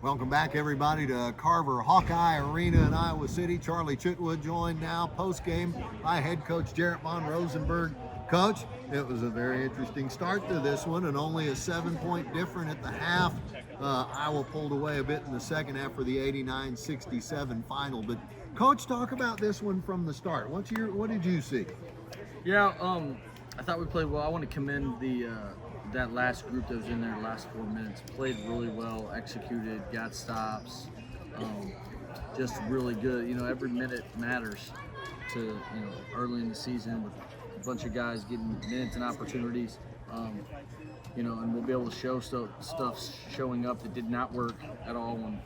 Welcome back, everybody, to Carver Hawkeye Arena in Iowa City. Charlie Chitwood joined now post-game by head coach Jarrett Von Rosenberg. Coach, it was a very interesting start to this one, and only a 7-point difference at the half. Iowa pulled away a bit in the second half for the 89-67 final. But Coach, talk about this one from the start. What did you see? Yeah, I thought we played well. I want to commend that last group that was in there the last 4 minutes. Played really well, executed, got stops, just really good. You know, every minute matters to, early in the season with a bunch of guys getting minutes and opportunities. And we'll be able to show stuff showing up that did not work at all when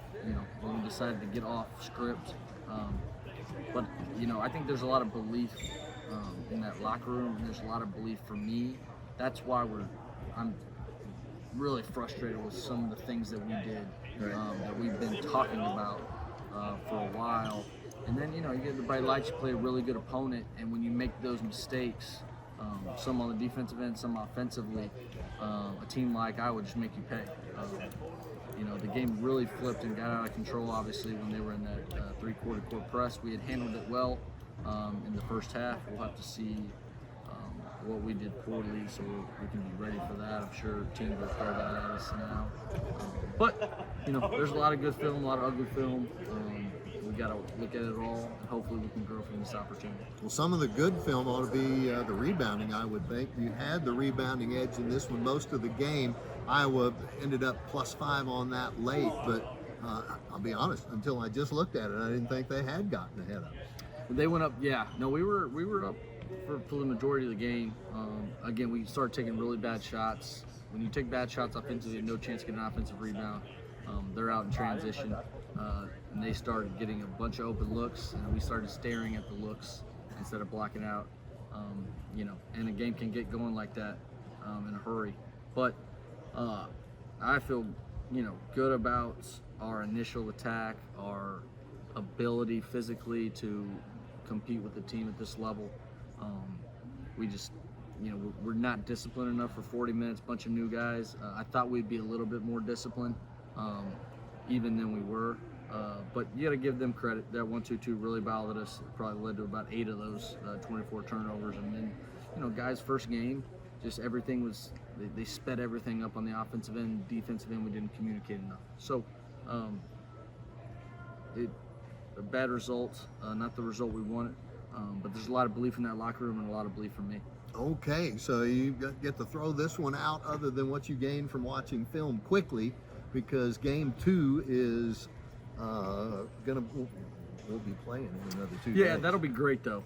we decided to get off script. But I think there's a lot of belief in that locker room, and there's a lot of belief for me. That's why I'm really frustrated with some of the things that we did, that we've been talking about for a while. And then, everybody likes you play a really good opponent, and when you make those mistakes, some on the defensive end, some offensively, a team like I would just make you pay. The game really flipped and got out of control, obviously, when they were in that three-quarter court press. We had handled it well in the first half. We'll have to see what we did poorly, so we can be ready for that. I'm sure teams will throw that at us now. But there's a lot of good film, a lot of ugly film. We got to look at it all, and hopefully we can grow from this opportunity. Well, some of the good film ought to be the rebounding, I would think. You had the rebounding edge in this one most of the game. Iowa ended up +5 on that late, but I'll be honest, until I just looked at it, I didn't think they had gotten ahead of us. They went up, yeah. No, we were up for the majority of the game. Again, we started taking really bad shots. When you take bad shots offensively, you have no chance to get an offensive rebound. They're out in transition, and they started getting a bunch of open looks, and we started staring at the looks instead of blocking out. And a game can get going like that in a hurry. But I feel, good about our initial attack, our ability physically to compete with the team at this level. We just, we're not disciplined enough for 40 minutes, bunch of new guys. I thought we'd be a little bit more disciplined, even than we were. But you got to give them credit. That 1-2-2 really bothered us. It probably led to about 8 of those 24 turnovers. And then, guys' first game, just everything was, they sped everything up on the offensive end, defensive end. We didn't communicate enough. So, a bad result, not the result we wanted. But there's a lot of belief in that locker room and a lot of belief from me. Okay, so you get to throw this one out other than what you gained from watching film quickly, because game 2 is we'll be playing in another 2 days. Yeah, that'll be great though.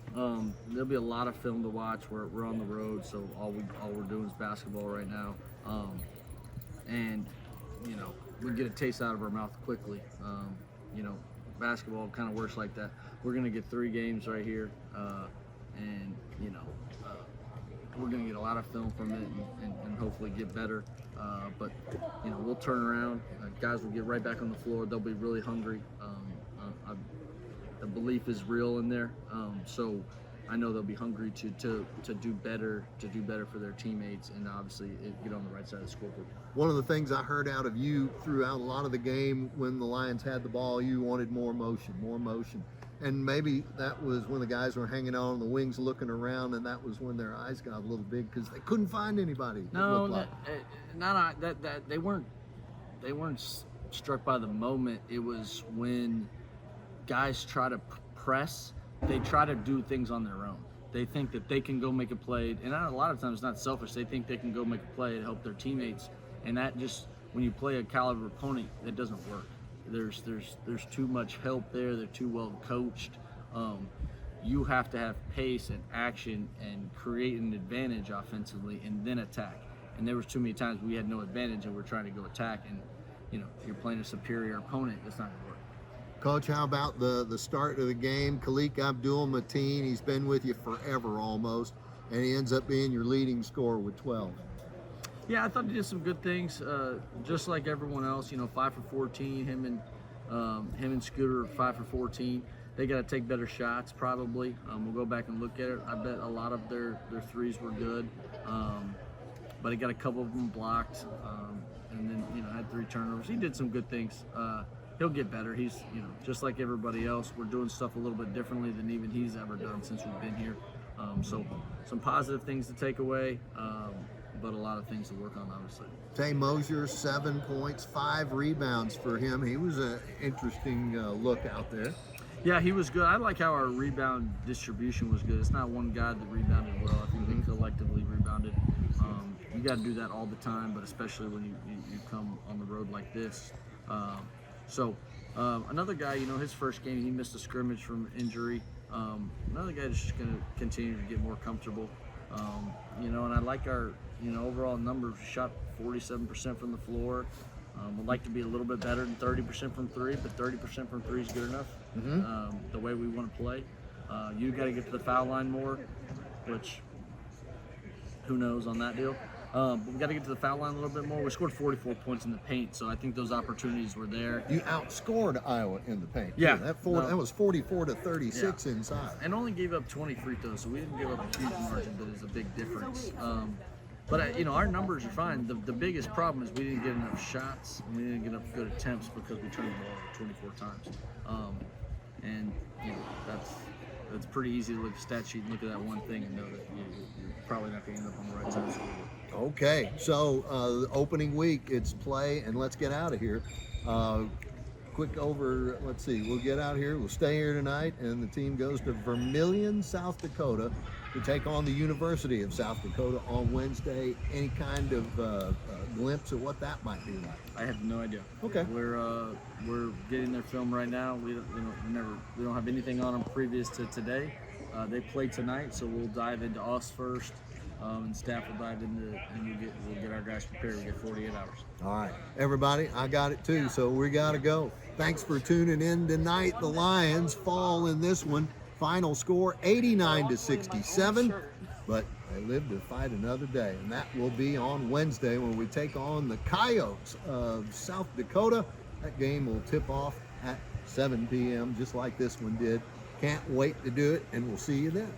There'll be a lot of film to watch. We're on the road, so all we're doing is basketball right now. And we get a taste out of our mouth quickly. Basketball kind of works like that. We're gonna get 3 games right here, and we're gonna get a lot of film from it and hopefully get better. But we'll turn around. Guys will get right back on the floor. They'll be really hungry. The belief is real in there. So I know they'll be hungry to do better, for their teammates, and obviously get on the right side of the scoreboard. One of the things I heard out of you throughout a lot of the game, when the Lions had the ball, you wanted more motion. And maybe that was when the guys were hanging out on the wings looking around, and that was when their eyes got a little big because they couldn't find anybody. No, they weren't struck by the moment. It was when guys try to press, they try to do things on their own. They think that they can go make a play, and a lot of times it's not selfish. They think they can go make a play and help their teammates, and that just, when you play a caliber opponent, that doesn't work. There's too much help there. They're too well coached. You have to have pace and action and create an advantage offensively and then attack. And there was too many times we had no advantage and we're trying to go attack, and you're playing a superior opponent. That's not gonna work. Coach, how about the start of the game? Khalik Abdul-Mateen, he's been with you forever almost, and he ends up being your leading scorer with 12. Yeah, I thought he did some good things, just like everyone else. 5 for 14. Him and Scooter are 5 for 14. They got to take better shots, probably. We'll go back and look at it. I bet a lot of their threes were good. but he got a couple of them blocked, and then had 3 turnovers. He did some good things. He'll get better. He's just like everybody else. We're doing stuff a little bit differently than even he's ever done since we've been here. So some positive things to take away, but a lot of things to work on, obviously. Tay Mosier, 7 points, 5 rebounds for him. He was an interesting look out there. Yeah, he was good. I like how our rebound distribution was good. It's not one guy that rebounded well. I think they collectively rebounded. You got to do that all the time, but especially when you come on the road like this. Another guy, his first game, he missed a scrimmage from injury. Another guy that's just going to continue to get more comfortable. And I like our, overall numbers. Shot 47% from the floor. Would like to be a little bit better than 30% from 3, but 30% from 3 is good enough. The way we want to play. You got to get to the foul line more, which who knows on that deal. But we got to get to the foul line a little bit more. We scored 44 points in the paint, so I think those opportunities were there. You outscored Iowa in the paint. Yeah, that was 44-36 inside, and only gave up 20 free throws, so we didn't give up a huge margin, but it's a big difference. But our numbers are fine. The biggest problem is we didn't get enough shots, and we didn't get enough good attempts because we turned the ball over 24 times. And that's pretty easy to look at the stat sheet and look at that one thing and know that you're probably not going to end up on the right side of the scoreboard. Okay, so opening week, it's play, and let's get out of here. Let's see, we'll get out here, we'll stay here tonight, and the team goes to Vermillion, South Dakota to take on the University of South Dakota on Wednesday. Any kind of glimpse of what that might be like? I have no idea. Okay. We're getting their film right now. We don't have anything on them previous to today. They play tonight, so we'll dive into us first. And staff will dive into, and we'll get our guys prepared. We get 48 hours. All right, everybody, I got it too, so we got to go. Thanks for tuning in tonight. The Lions fall in this one. Final score 89-67, but they live to fight another day, and that will be on Wednesday when we take on the Coyotes of South Dakota. That game will tip off at 7 p.m. just like this one did. Can't wait to do it, and we'll see you then.